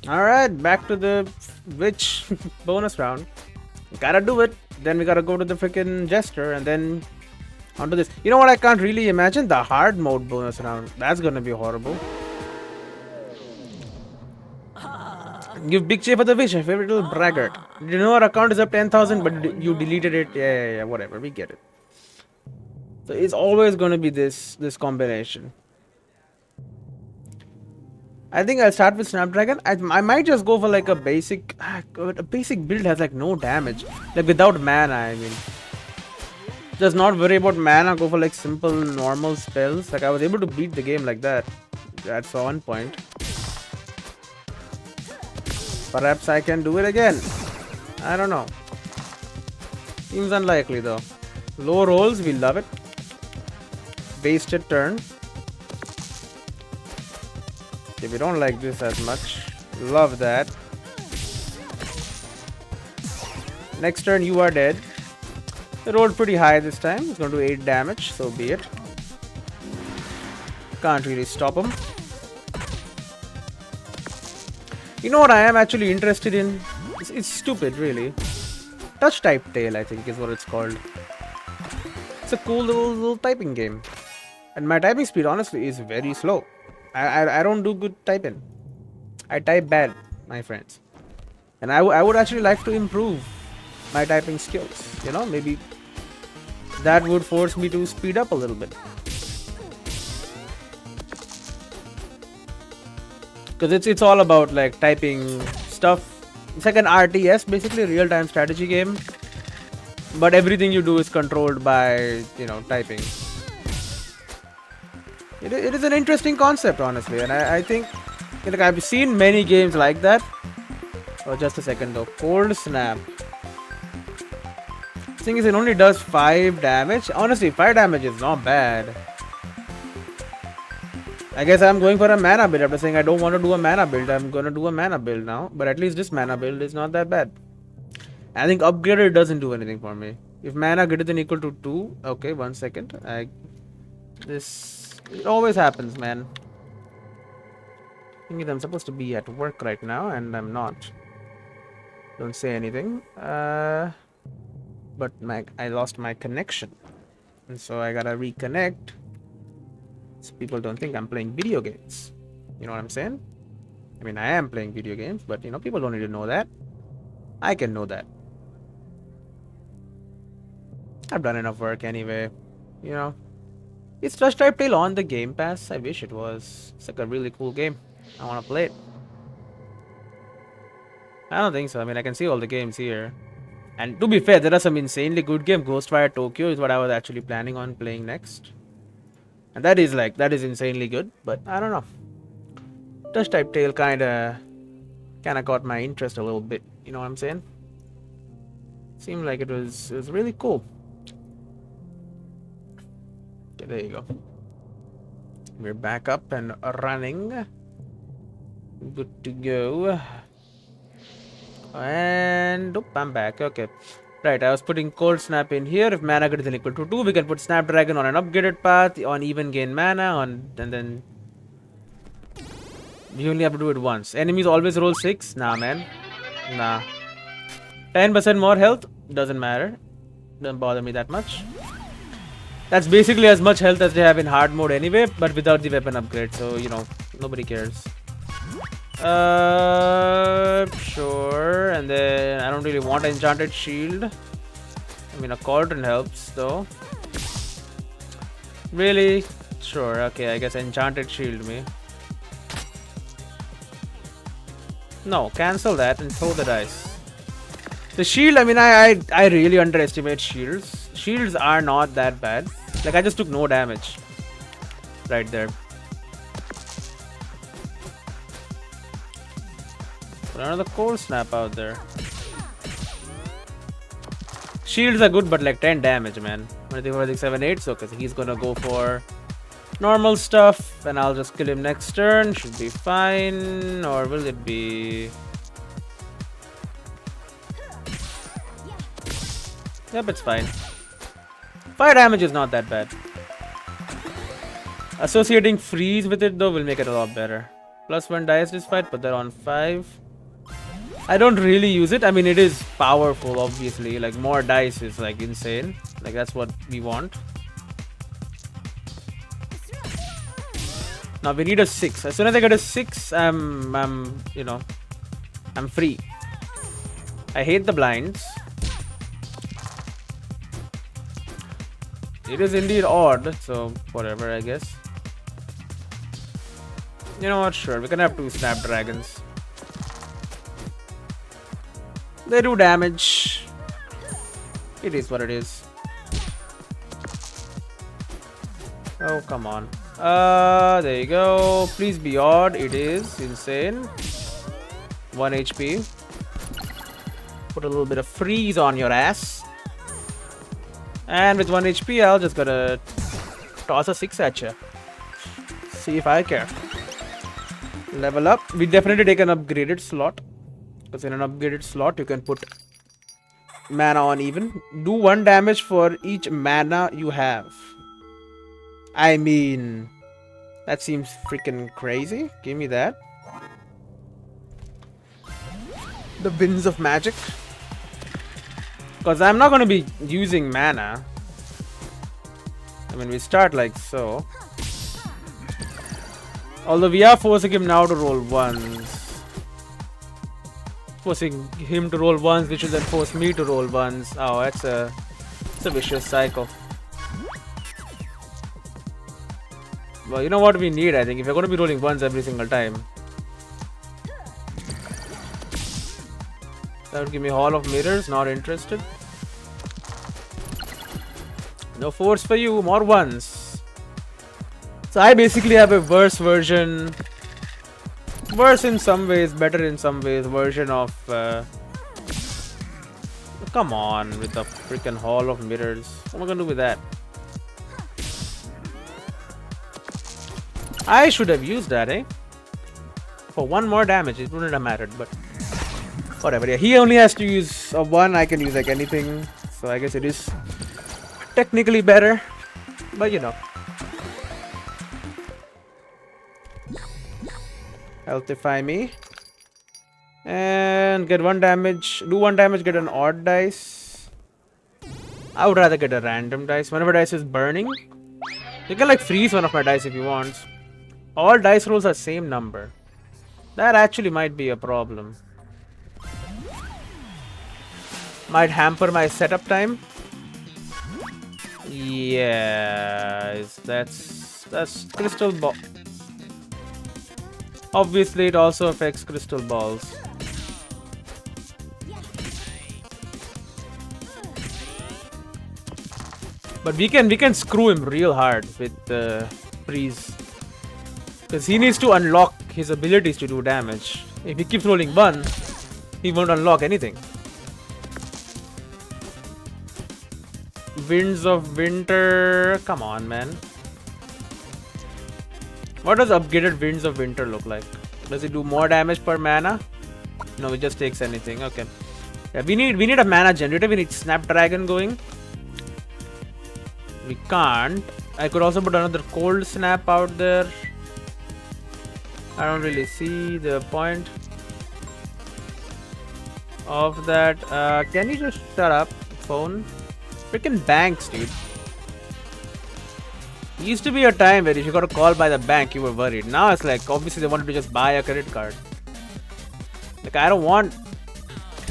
Alright, back to the witch bonus round. We gotta do it. Then we gotta go to the freaking jester and then onto this. You know what I can't really imagine? The hard mode bonus round. That's gonna be horrible. Give big cheer for the witch, my favorite little braggart. You know our account is up 10,000, but you deleted it. Yeah, whatever. We get it. So it's always gonna be this combination. I think I'll start with Snapdragon. I might just go for like a basic build has like no damage. Like without mana, I mean. Just not worry about mana, go for like simple normal spells. Like I was able to beat the game like that. That's one point. Perhaps I can do it again. I don't know. Seems unlikely though. Low rolls, we love it. Wasted turn. Okay, we don't like this as much. Love that. Next turn, you are dead. They rolled pretty high this time. It's going to do 8 damage, so be it. Can't really stop him. You know what I am actually interested in? It's stupid, really. Touch type tail, I think, is what it's called. It's a cool little typing game. And my typing speed, honestly, is very slow. I don't do good typing. I type bad, my friends. And I would actually like to improve my typing skills. You know, maybe that would force me to speed up a little bit. Because it's all about like typing stuff. It's like an RTS, basically a real-time strategy game. But everything you do is controlled by, you know, typing. It is an interesting concept, honestly, and I think like I've seen many games like that. Oh, just a second though. Cold Snap. The thing is, it only does 5 damage. Honestly, 5 damage is not bad. I guess I'm going for a mana build. After saying I don't want to do a mana build, I'm gonna do a mana build now. But at least this mana build is not that bad. I think upgraded doesn't do anything for me. If mana greater than equal to 2, okay, 1 second. It always happens, man. Thinking I'm supposed to be at work right now, and I'm not. Don't say anything. But I lost my connection, and so I gotta reconnect. So people don't think I'm playing video games. You know what I'm saying? I mean, I am playing video games, but you know, people don't need to know that. I can know that. I've done enough work anyway. You know. Is Touch Type Tail on the Game Pass? I wish it was. It's like a really cool game. I want to play it. I don't think so. I mean, I can see all the games here. And to be fair, there are some insanely good games. Ghostwire Tokyo is what I was actually planning on playing next. And that is insanely good. But I don't know. Touch Type Tail kinda caught my interest a little bit. You know what I'm saying? Seemed like it was really cool. Okay, there you go. We're back up and running. Good to go. And oh, I'm back. Okay. Right, I was putting Cold Snap in here. If mana greater than equal to 2, we can put Snapdragon on an upgraded path, on even gain mana, and then we only have to do it once. Enemies always roll 6? Nah, man. Nah. 10% more health? Doesn't matter. Doesn't bother me that much. That's basically as much health as they have in hard mode anyway, but without the weapon upgrade, so you know, nobody cares. Sure, and then I don't really want an enchanted shield. I mean, a cauldron helps though. Really? Sure, okay, I guess enchanted shield me. No, cancel that and throw the dice. The shield, I mean, I really underestimate shields. Shields are not that bad. Like, I just took no damage. Right there. Put another Cold Snap out there. Shields are good, but like 10 damage, man. 24, 6, 7, 8. So, okay, he's gonna go for normal stuff. And I'll just kill him next turn. Should be fine. Or will it be... Yep, it's fine. Fire damage is not that bad. Associating freeze with it though will make it a lot better. +1 dice this fight, put that on 5. I don't really use it. I mean, it is powerful, obviously. Like, more dice is like insane. Like, that's what we want. Now we need a 6. As soon as I get a 6, I'm free. I hate the blinds. It is indeed odd, so whatever, I guess. You know what? Sure, we can have 2 snapdragons. They do damage. It is what it is. Oh, come on. There you go. Please be odd. It is insane. 1 HP. Put a little bit of freeze on your ass. And with 1 HP, I'll just gotta toss a 6 at you. See if I care. Level up. We definitely take an upgraded slot. Because in an upgraded slot, you can put mana on even. Do 1 damage for each mana you have. I mean, that seems freaking crazy. Give me that. The winds of magic. Because I'm not going to be using mana. I mean, we start like so. Although we are forcing him now to roll ones. Forcing him to roll ones, which will then force me to roll ones. Oh, it's a vicious cycle. Well, you know what we need, I think, if you're going to be rolling ones every single time. That would give me Hall of Mirrors, not interested. No force for you, more ones. So I basically have a worse version. Worse in some ways, better in some ways, version of... come on, with the freaking Hall of Mirrors. What am I going to do with that? I should have used that, eh? For 1 more damage, it wouldn't have mattered, but... whatever, yeah. He only has to use a 1, I can use like anything. So I guess it is technically better. But you know. Healthify me. And get 1 damage. Do 1 damage, get an odd dice. I would rather get a random dice. Whenever dice is burning, you can like freeze one of my dice if you want. All dice rolls are same number. That actually might be a problem. Might hamper my setup time. Yeah, that's crystal ball. Obviously, it also affects crystal balls. But we can screw him real hard with freeze, because he needs to unlock his abilities to do damage. If he keeps rolling 1, he won't unlock anything. Winds of Winter. Come on, man. What does upgraded Winds of Winter look like? Does it do more damage per mana? No, it just takes anything. Okay. Yeah, we need a mana generator. We need Snapdragon going. We can't. I could also put another cold snap out there. I don't really see the point of that. Can you just shut up, phone? Freaking banks, dude. Used to be a time where if you got a call by the bank, you were worried. Now it's like, obviously they wanted to just buy a credit card. Like, I don't want...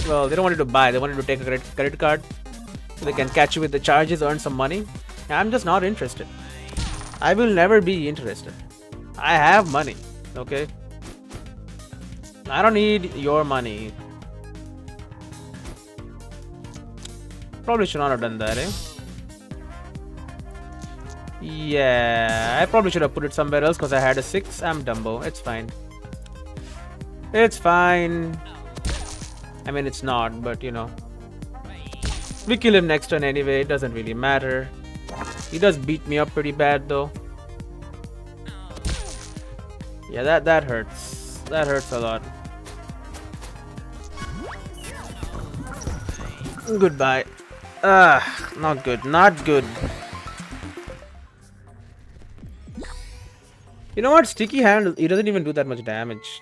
well, they don't want you to buy. They wanted to take a credit card so they can catch you with the charges, earn some money. I'm just not interested. I will never be interested. I have money, okay? I don't need your money. Probably should not have done that, eh? Yeah, I probably should have put it somewhere else because I had a 6. I'm Dumbo. It's fine. It's fine. I mean, it's not, but you know. We kill him next turn anyway. It doesn't really matter. He does beat me up pretty bad though. Yeah, that hurts. That hurts a lot. Goodbye. Not good. Not good. You know what? Sticky hand, he doesn't even do that much damage.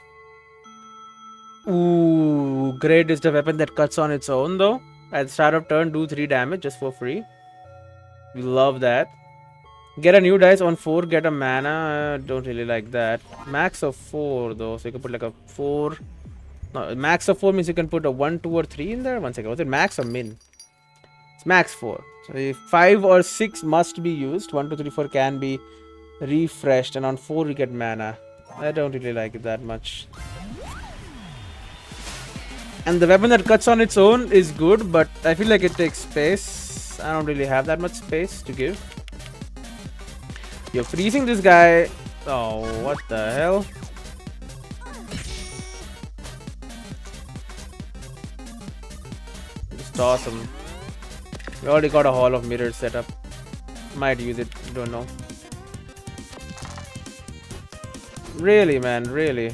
Ooh, great is the weapon that cuts on its own though. At the start of turn, do 3 damage just for free. We love that. Get a new dice on 4, get a mana. Don't really like that. Max of 4 though, so you can put like a 4. No, max of 4 means you can put a 1, 2, or 3 in there. One second, was it max or min? It's max 4. So if 5 or 6 must be used. 1, 2, 3, 4 can be refreshed, and on 4 we get mana. I don't really like it that much. And the weapon that cuts on its own is good, but I feel like it takes space. I don't really have that much space to give. You're freezing this guy. Oh, what the hell? Just awesome. We already got a Hall of Mirrors set up. Might use it, don't know. Really, man, really.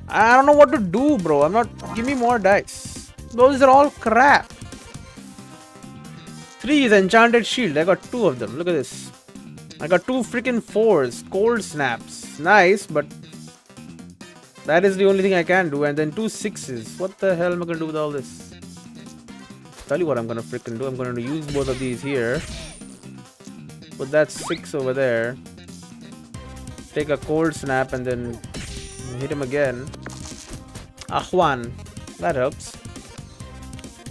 I don't know what to do, bro. I'm not. Give me more dice. Those are all crap. 3 is Enchanted Shield. I got 2 of them. Look at this. I got 2 freaking 4s. Cold Snaps. Nice, but that is the only thing I can do. And then 2 6s. What the hell am I going to do with all this? Tell you what I'm going to freaking do. I'm going to use both of these here. Put that 6 over there. Take a Cold Snap and then hit him again. Ahwan. That helps.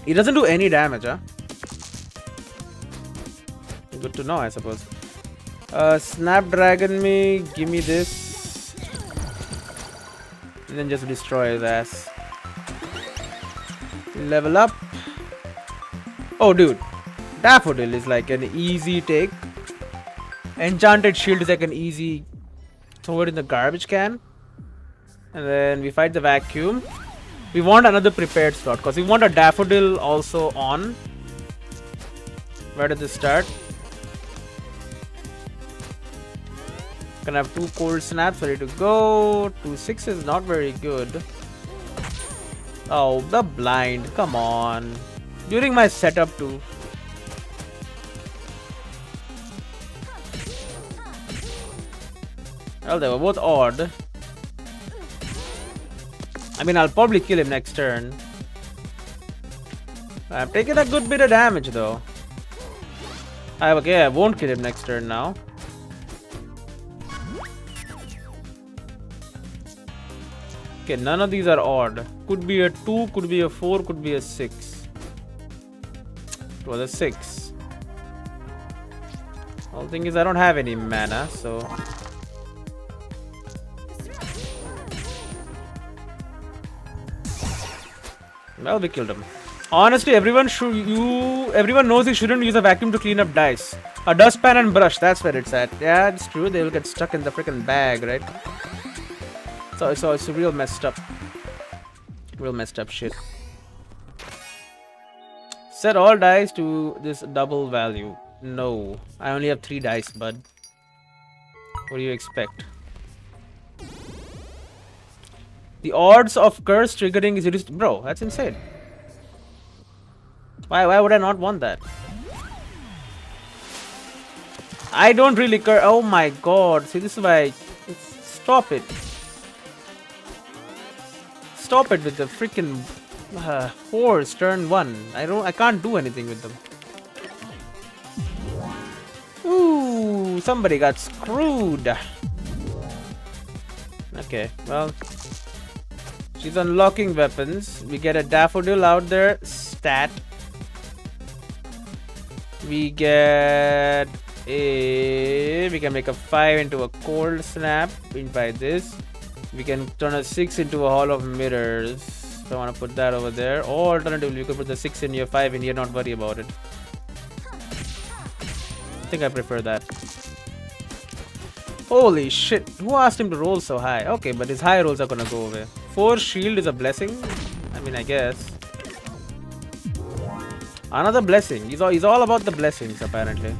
He doesn't do any damage, huh? Good to know, I suppose. Snapdragon me. Give me this. And then just destroy his ass. Level up. Oh, dude. Daffodil is like an easy take. Enchanted Shield is like an easy throw it in the garbage can. And then we fight the vacuum. We want another prepared slot because we want a Daffodil also on. Where did this start? Can have 2 Cold Snaps ready to go. 2 6s, not very good. Oh, the blind. Come on. During my setup too. Well, they were both odd. I mean, I'll probably kill him next turn. I'm taking a good bit of damage though. Okay, I won't kill him next turn now. Okay, none of these are odd. Could be a 2, could be a 4, could be a 6. It was a 6. Only thing is I don't have any mana, so... Well, we killed him. Honestly, everyone knows you shouldn't use a vacuum to clean up dice. A dustpan and brush, that's where it's at. Yeah, it's true. They will get stuck in the freaking bag, right? So it's a real messed up shit. Set all dice to this double value. No, I only have 3 dice, bud. What do you expect? The odds of curse triggering is reduced. Bro, that's insane. Why would I not want that? I don't really care. Oh my god. See, this is why. Stop it. Stop it with the freaking horse turn 1. I can't do anything with them. Ooh, somebody got screwed. Okay, well, she's unlocking weapons. We get a Daffodil out there. Stat. We get a... We can make a 5 into a Cold Snap. By this. We can turn a 6 into a Hall of Mirrors. So I want to put that over there. Or alternatively, you could put the 6 in here, 5 in here, not worry about it. I think I prefer that. Holy shit. Who asked him to roll so high? Okay, but his high rolls are gonna go away. 4 shield is a blessing. I mean, I guess. Another blessing. He's all about the blessings, apparently.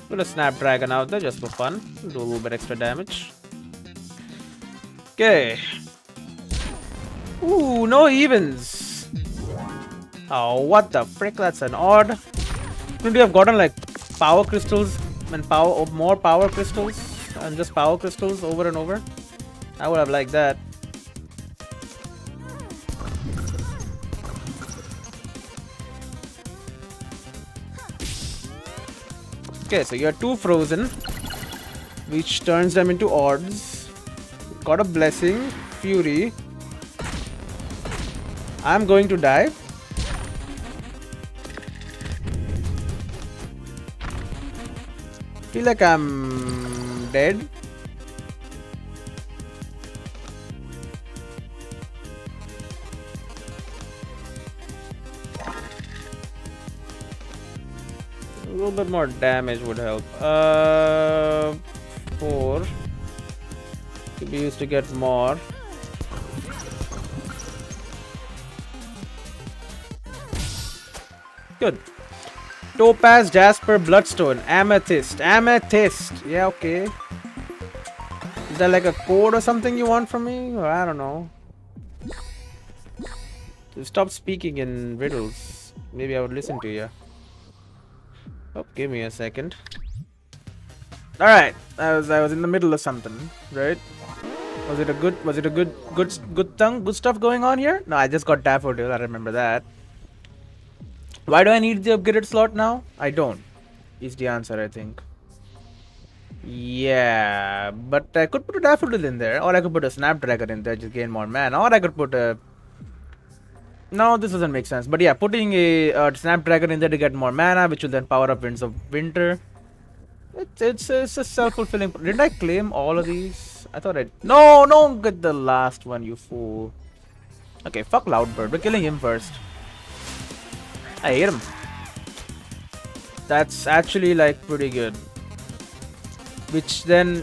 Put a Snapdragon out there just for fun. Do a little bit extra damage. Okay. Ooh, no evens. Oh, what the frick? That's an odd. Couldn't you have gotten like power crystals and more power crystals and just power crystals over and over? I would have liked that. Okay, so you're 2 frozen, which turns them into odds. Got a blessing, fury. I'm going to die. Feel like I'm dead. A little bit more damage would help. 4 to be used to get more. Good. Topaz, Jasper, Bloodstone, Amethyst. Amethyst! Yeah, okay. Is that like a code or something you want from me? Or I don't know. Stop speaking in riddles. Maybe I would listen to you. Oh, give me a second. Alright. I was in the middle of something, right? Was it a good thing? Good stuff going on here? No, I just got Daffodil, I remember that. Why do I need the upgraded slot now? I don't. Is the answer, I think. Yeah, but I could put a Daffodil in there, or I could put a Snapdragon in there, just gain more mana, or I could put a... No, this doesn't make sense. But yeah, putting a Snapdragon in there to get more mana, which will then power up Winds of Winter. It's a self-fulfilling... Didn't I claim all of these? I thought I... No, don't get the last one, you fool. Okay, fuck Loudbird. We're killing him first. I hate him. That's actually like pretty good. Which then...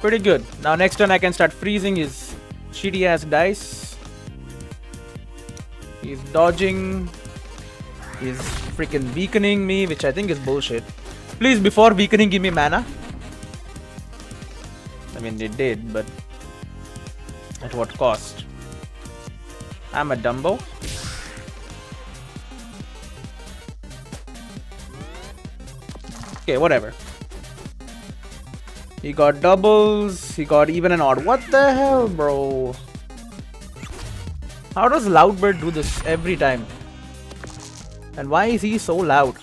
Pretty good. Now next turn I can start freezing his shitty ass dice. He's dodging. He's freaking weakening me, which I think is bullshit. Please, before weakening, give me mana. I mean, they did, but... At what cost? I'm a Dumbo. Okay, whatever. He got doubles, he got even and odd. What the hell, bro? How does Loudbird do this every time? And why is he so loud?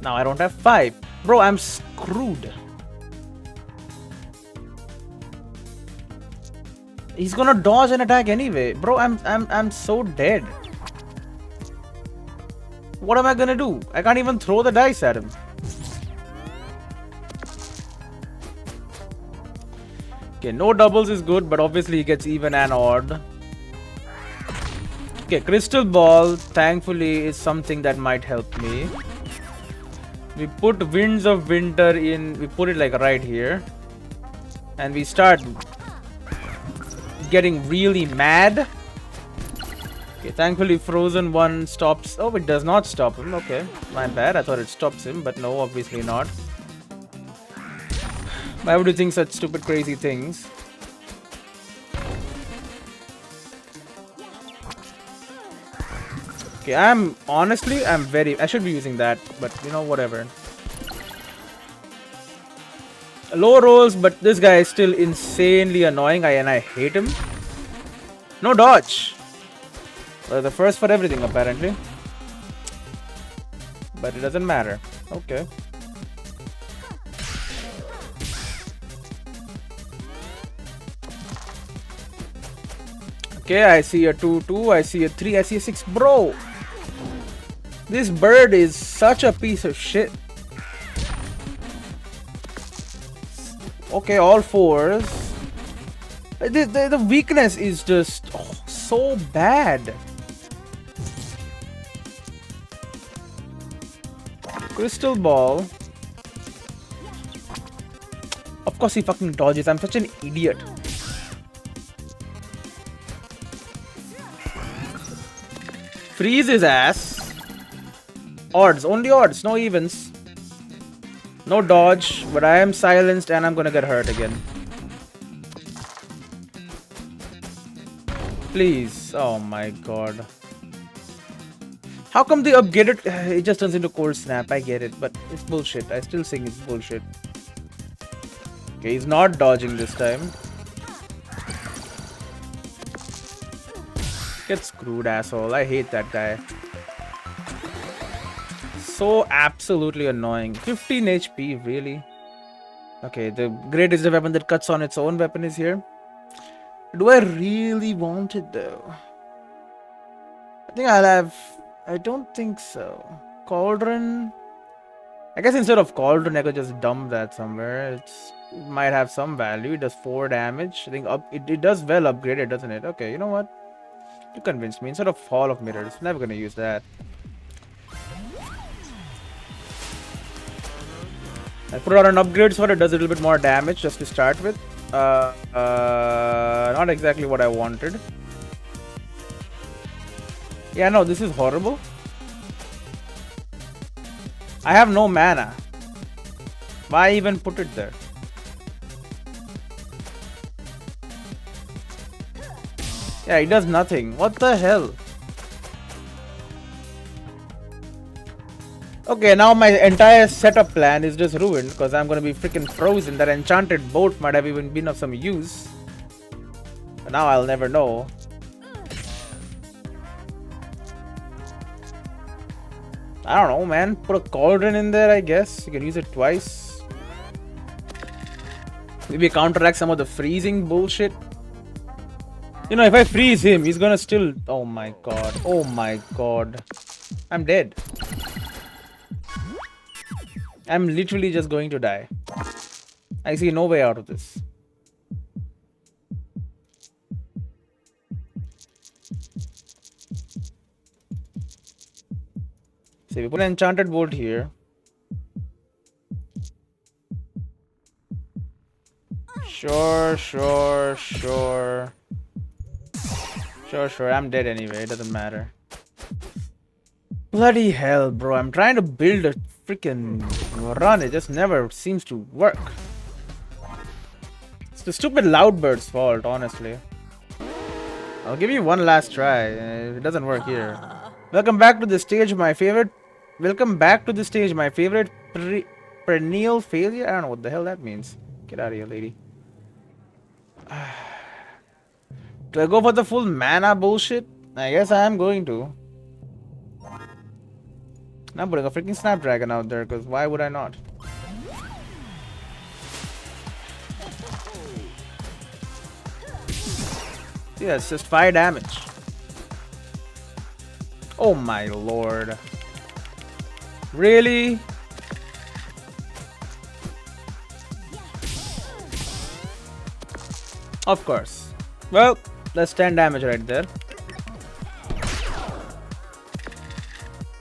Now I don't have 5. Bro, I'm screwed. He's gonna dodge an attack anyway. Bro, I'm so dead. What am I gonna do? I can't even throw the dice at him. Okay, no doubles is good, but obviously he gets even and odd. Okay, Crystal Ball, thankfully, is something that might help me. We put Winds of Winter in, we put it like right here. And we start getting really mad. Okay, thankfully Frozen 1 stops. Oh, it does not stop him. Okay, my bad. I thought it stops him, but no, obviously not. Why would you think such stupid, crazy things? Okay, I'm very... I should be using that, but you know, whatever. Low rolls, but this guy is still insanely annoying, and I hate him. No dodge. The first for everything, apparently. But it doesn't matter. Okay. Okay, I see a 2-2, I see a 3, I see a 6. Bro! This bird is such a piece of shit. Okay, all 4s. The weakness is just so bad. Crystal Ball. Of course he fucking dodges. I'm such an idiot. Freeze his ass. Odds, only odds, no evens. No dodge, but I am silenced and I'm gonna get hurt again. Please. Oh my god. How come they upgraded? It just turns into cold snap. I get it, but it's bullshit. I still think it's bullshit. Okay, he's not dodging this time. Get screwed, asshole. I hate that guy. So absolutely annoying. 15 HP, really? Okay, the great is the weapon that cuts on its own weapon is here. Do I really want it though? I think I'll have... I don't think so. Cauldron... I guess instead of Cauldron, I could just dump that somewhere. It might have some value. It does 4 damage. I think it does well upgraded, doesn't it? Okay, you know what? You convinced me. Instead of Hall of Mirrors. Never gonna use that. I put on an upgrade so it does a little bit more damage just to start with. Not exactly what I wanted. Yeah, no, this is horrible. I have no mana. Why even put it there? Yeah, it does nothing. What the hell? Okay, now my entire setup plan is just ruined because I'm gonna be freaking frozen. That enchanted boat might have even been of some use. But now I'll never know. I don't know, man. Put a cauldron in there, I guess. You can use it twice. Maybe counteract some of the freezing bullshit. You know, if I freeze him, he's gonna still... Oh my god. Oh my god. I'm dead. I'm literally just going to die. I see no way out of this. So we put an enchanted bolt here. Sure. I'm dead anyway. It doesn't matter. Bloody hell, bro. I'm trying to build a freaking run. It just never seems to work. It's the stupid Loudbird's fault, honestly. I'll give you one last try. It doesn't work here. Welcome back to the stage, my favorite. Welcome back to the stage, my favorite perennial failure. I don't know what the hell that means. Get out of here, lady. Do I go for the full mana bullshit? I guess I am going to. I'm putting a freaking Snapdragon out there because why would I not? Yeah, it's just 5 damage. Oh my lord. Really? Of course. Well, that's 10 damage right there.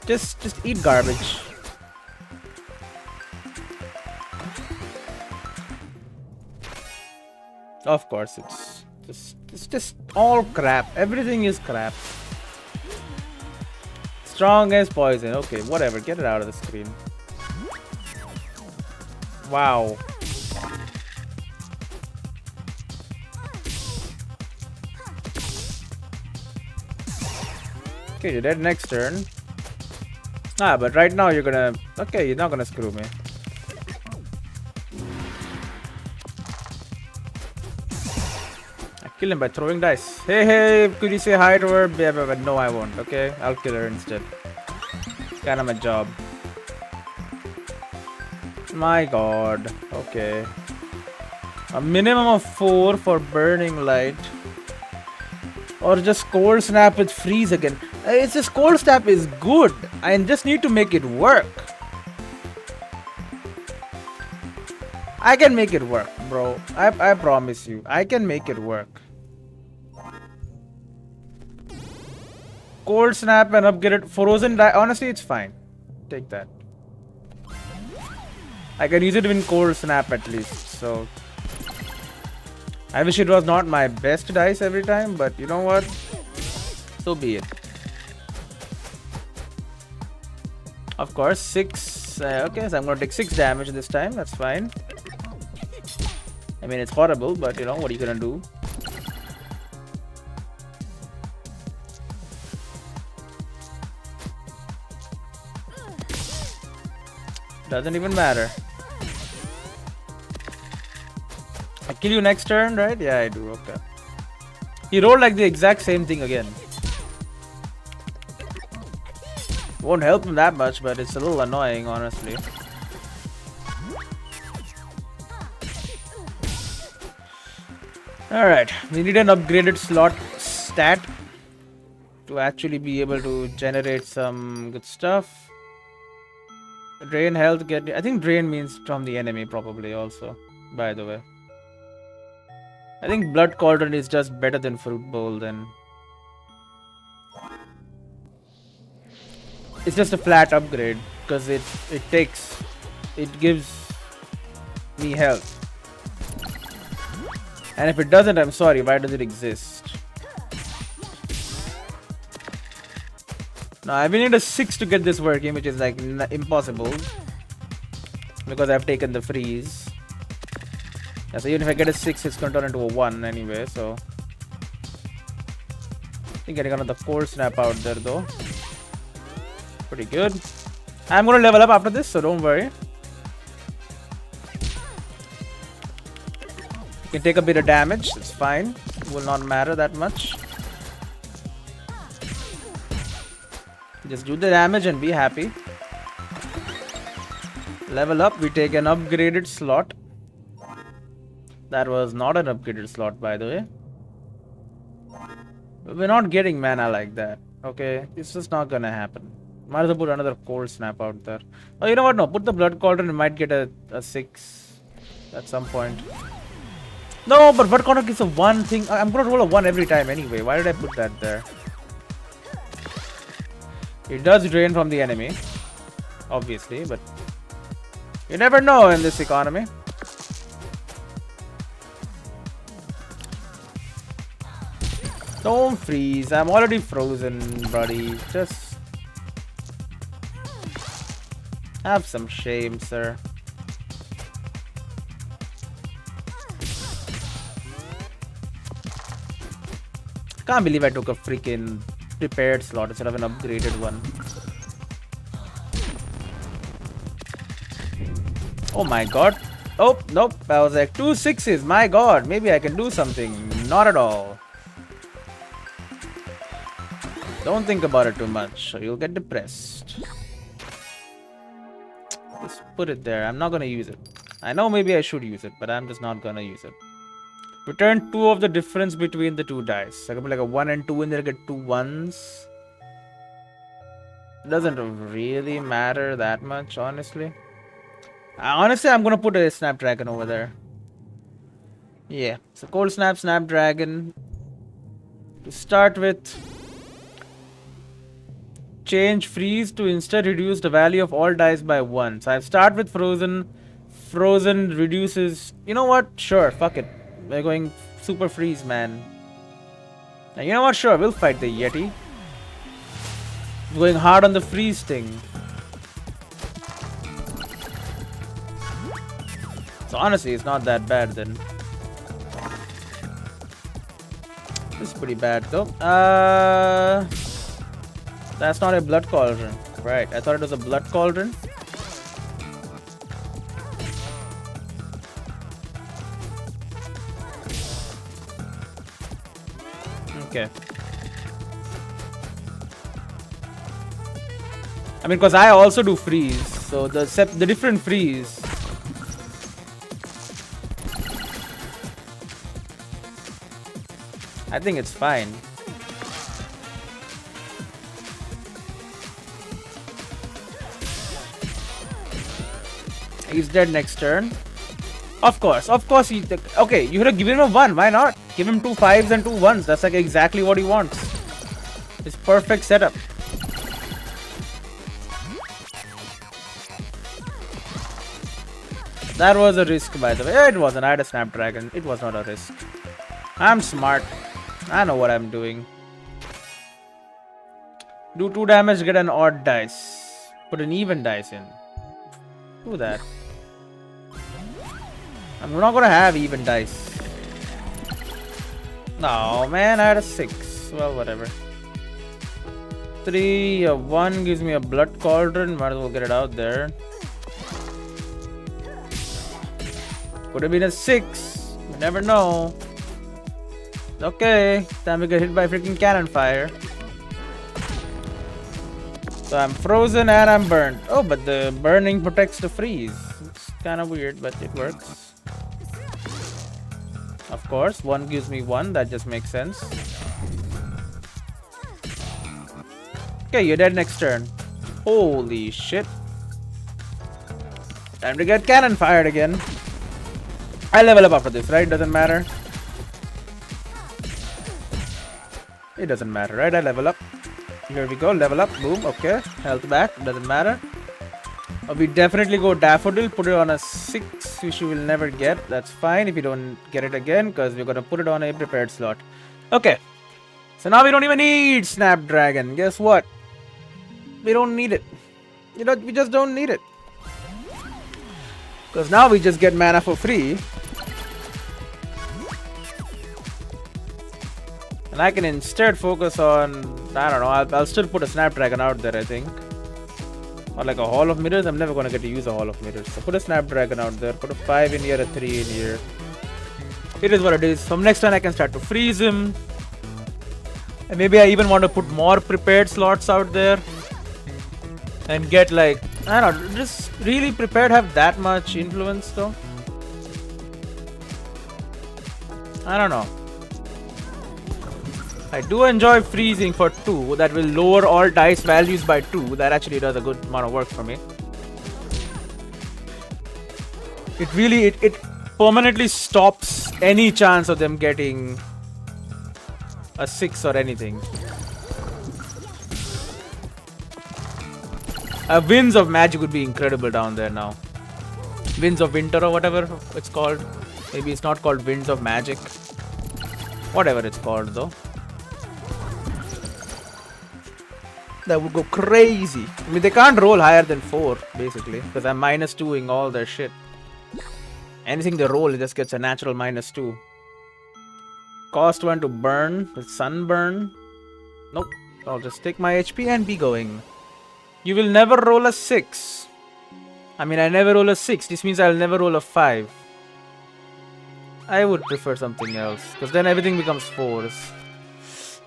Just eat garbage. Of course, it's just all crap. Everything is crap. Strong as poison. Okay, whatever. Get it out of the screen. Wow. Okay, you're dead next turn. Ah, but right now you're gonna... Okay, you're not gonna screw me. I kill him by throwing dice. Hey, could you say hi to her? Yeah, but no, I won't, okay? I'll kill her instead. It's kind of my job. My god. Okay. A minimum of 4 for burning light. Or just cold snap with freeze again. It's just cold snap is good. I just need to make it work. I can make it work, bro. I promise you. I can make it work. Cold snap and upgrade frozen die. Honestly, it's fine. Take that. I can use it in cold snap at least. So I wish it was not my best dice every time, but you know what? So be it. Of course, 6 Okay, so I'm gonna take 6 damage this time. That's fine. I mean, it's horrible, but you know, what are you gonna do? Doesn't even matter. I kill you next turn, right? Yeah, I do. Okay. He rolled like the exact same thing again. Won't help him that much, but it's a little annoying, honestly. Alright, we need an upgraded slot stat to actually be able to generate some good stuff. Drain health, I think drain means from the enemy, probably, also, by the way. I think Blood Cauldron is just better than Fruit Bowl, then. It's just a flat upgrade, because it gives me health. And if it doesn't, I'm sorry, why does it exist? Now, I will need a 6 to get this working, which is like impossible. Because I've taken the freeze. Yeah, so even if I get a 6, it's going to turn into a 1 anyway, so. I think getting another core snap out there though. Pretty good. I'm going to level up after this, so don't worry. You can take a bit of damage, it's fine. It will not matter that much. Just do the damage and be happy. Level up, we take an upgraded slot. That was not an upgraded slot, by the way. We're not getting mana like that. Okay, it's just not gonna happen. Might as well put another core snap out there. Oh, you know what? No, put the Blood Cauldron, it might get a 6 at some point. No, but Blood Cauldron is a 1 thing. I'm gonna roll a 1 every time anyway. Why did I put that there? It does drain from the enemy, obviously, but you never know in this economy. Don't freeze. I'm already frozen, buddy. Just have some shame, sir. Can't believe I took a freaking prepared slot instead of an upgraded one. Oh my god. Oh, nope. I was like 2 6s. My god. Maybe I can do something. Not at all. Don't think about it too much, or you'll get depressed. Just put it there. I'm not gonna use it. I know maybe I should use it, but I'm just not gonna use it. Return 2 of the difference between the 2 dice. I can put like a 1 and 2 in there, get 2 1s. It doesn't really matter that much, honestly. Honestly, I'm gonna put a Snapdragon over there. Yeah, so Cold Snap, Snapdragon. To start with, change freeze to instead reduce the value of all dice by 1. So I start with frozen. Frozen reduces. You know what? Sure, fuck it. We're going super freeze, man. And you know what? Sure, we'll fight the Yeti. Going hard on the freeze thing. So honestly, it's not that bad then. This is pretty bad though. That's not a Blood Cauldron. Right, I thought it was a Blood Cauldron. Okay. I mean, because I also do freeze, so the different freeze. I think it's fine. He's dead next turn. Of course, he. Okay, you could have given him a 1. Why not? Give him 2 5s and 2 1s. That's like exactly what he wants. It's perfect setup. That was a risk, by the way. It wasn't. I had a Snapdragon. It was not a risk. I'm smart. I know what I'm doing. Do 2 damage, get an odd dice. Put an even dice in. Do that. I'm not gonna have even dice. No, man, I had a 6. Well, whatever. 3, a 1 gives me a blood cauldron. Might as well get it out there. Could have been a 6. You never know. Okay, time to get hit by freaking cannon fire. So I'm frozen and I'm burned. Oh, but the burning protects the freeze. It's kind of weird, but it works. Of course, 1 gives me 1. That just makes sense. Okay, you're dead next turn. Holy shit. Time to get cannon fired again. I level up after this, right? Doesn't matter. It doesn't matter, right? I level up. Here we go, level up. Boom, okay. Health back, doesn't matter. We definitely go Daffodil, put it on a 6, which you will never get. That's fine if you don't get it again, because we're going to put it on a prepared slot. Okay. So now we don't even need Snapdragon. Guess what? We don't need it. You know, we just don't need it. Because now we just get mana for free. And I can instead focus on, I don't know, I'll still put a Snapdragon out there, I think. Or like a Hall of Mirrors. I'm never going to get to use a Hall of Mirrors. So put a Snapdragon out there. Put a 5 in here, a 3 in here. It is what it is. From next turn I can start to freeze him. And maybe I even want to put more prepared slots out there. And get like, I don't know, just really prepared have that much influence though. I don't know. I do enjoy freezing for 2. That will lower all dice values by 2. That actually does a good amount of work for me. It really, it permanently stops any chance of them getting a 6 or anything. Winds of Magic would be incredible down there now. Winds of Winter or whatever it's called. Maybe it's not called Winds of Magic. Whatever it's called though. That would go crazy. I mean, they can't roll higher than 4, basically. Because I'm -2ing all their shit. Anything they roll, it just gets a natural -2. Cost 1 to burn. With Sunburn. Nope. I'll just take my HP and be going. You will never roll a 6. I mean, I never roll a 6. This means I'll never roll a 5. I would prefer something else. Because then everything becomes 4s.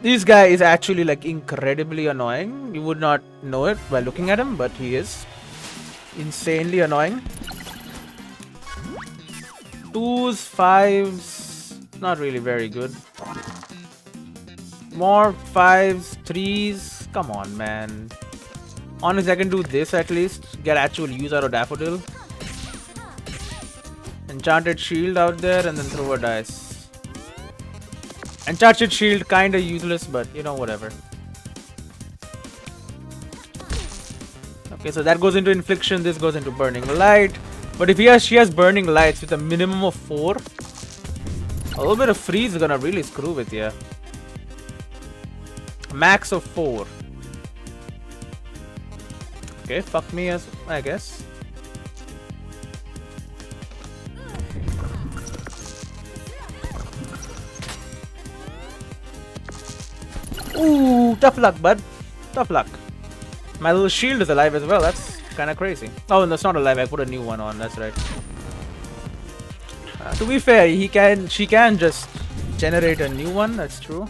This guy is actually like incredibly annoying. You would not know it by looking at him, but he is insanely annoying. 2s, 5s, not really very good. More 5s, 3s. Come on, man. Honestly, I can do this at least. Get actual use out of Daffodil. Enchanted Shield out there and then throw a dice. Enchanted Shield kinda useless, but you know, whatever. Okay, so that goes into Infliction, this goes into Burning Light. But if she has Burning Lights with a minimum of 4, a little bit of freeze is gonna really screw with you. Max of 4. Okay, fuck me as I guess. Ooh, tough luck, bud. Tough luck. My little shield is alive as well. That's kind of crazy. Oh, and that's not alive. I put a new one on. That's right. To be fair, she can just generate a new one. That's true.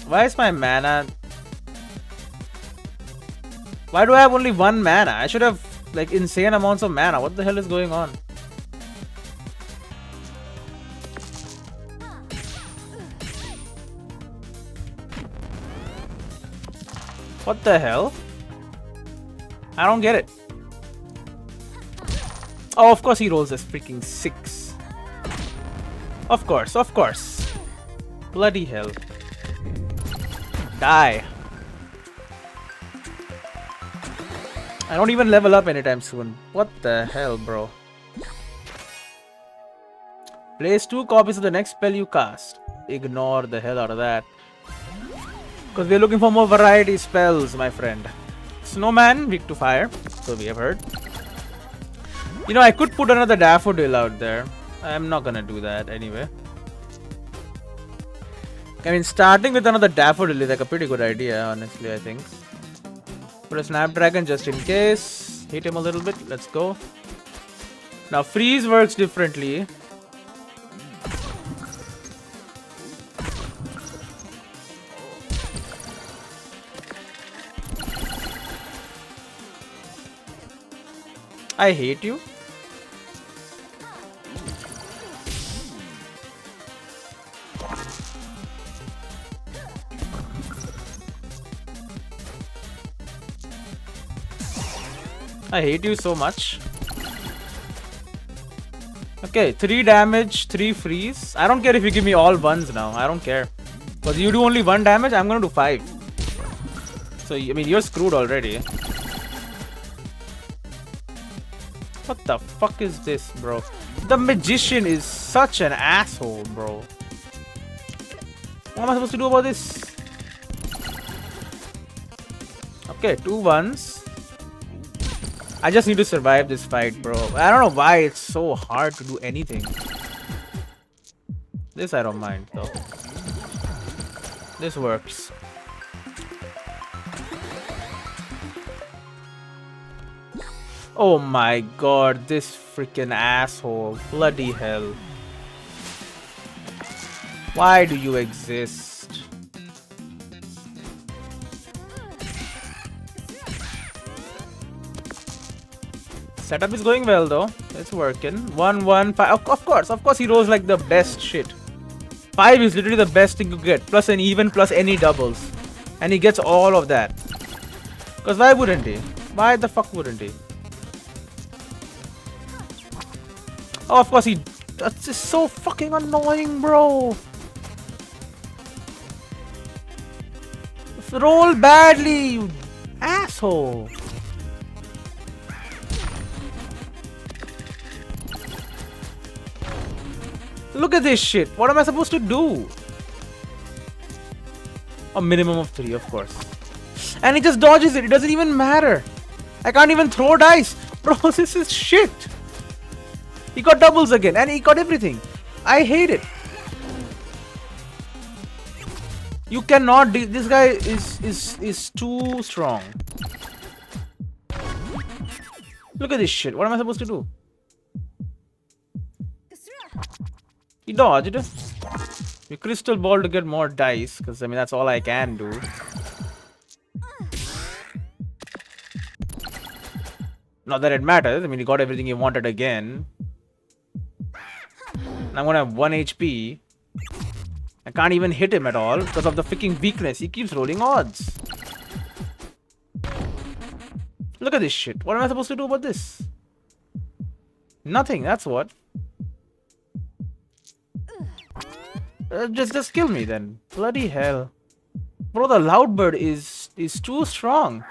Why is my mana? Why do I have only 1 mana? I should have like insane amounts of mana. What the hell is going on? What the hell? I don't get it. Oh, of course he rolls a freaking 6. Of course, of course. Bloody hell. Die. I don't even level up anytime soon. What the hell, bro? Place 2 copies of the next spell you cast. Ignore the hell out of that. Because we're looking for more variety spells, my friend. Snowman, weak to fire. So we have heard. You know, I could put another daffodil out there. I'm not gonna do that anyway. I mean, starting with another daffodil is like a pretty good idea, honestly, I think. Put a snapdragon just in case. Hit him a little bit. Let's go. Now, freeze works differently. I hate you. I hate you so much. Okay, 3 damage, 3 freeze. I don't care if you give me all ones now. I don't care. Because you do only 1 damage, I'm gonna do 5. So, I mean, you're screwed already. What the fuck is this, bro? The magician is such an asshole, bro. What am I supposed to do about this? Okay, 2 ones. I just need to survive this fight, bro. I don't know why it's so hard to do anything. This I don't mind, though. This works. Oh my god, this freaking asshole. Bloody hell. Why do you exist? Setup is going well though. It's working. 1, 1, 5. Of course he rolls like the best shit. 5 is literally the best thing you get. Plus an even, plus any doubles. And he gets all of that. Because why wouldn't he? Why the fuck wouldn't he? Oh, of course he... That's just so fucking annoying, bro. Roll badly, you asshole. Look at this shit. What am I supposed to do? A minimum of 3, of course. And he just dodges it. It doesn't even matter. I can't even throw dice. Bro, this is shit. He got doubles again. And he got everything. I hate it. You cannot... This guy is too strong. Look at this shit. What am I supposed to do? He dodged. We crystal ball to get more dice, because I mean that's all I can do. Not that it matters. I mean he got everything he wanted again. And I'm gonna have 1 HP. I can't even hit him at all because of the freaking weakness. He keeps rolling odds. Look at this shit. What am I supposed to do about this? Nothing, that's what. Just kill me then. Bloody hell. Bro, the Loudbird is too strong.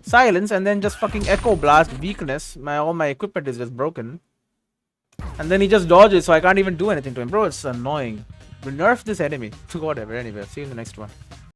Silence and then just fucking Echo Blast weakness. All my equipment is just broken. And then he just dodges so I can't even do anything to him. Bro, it's annoying. Nerf this enemy. Whatever, anyway. See you in the next one.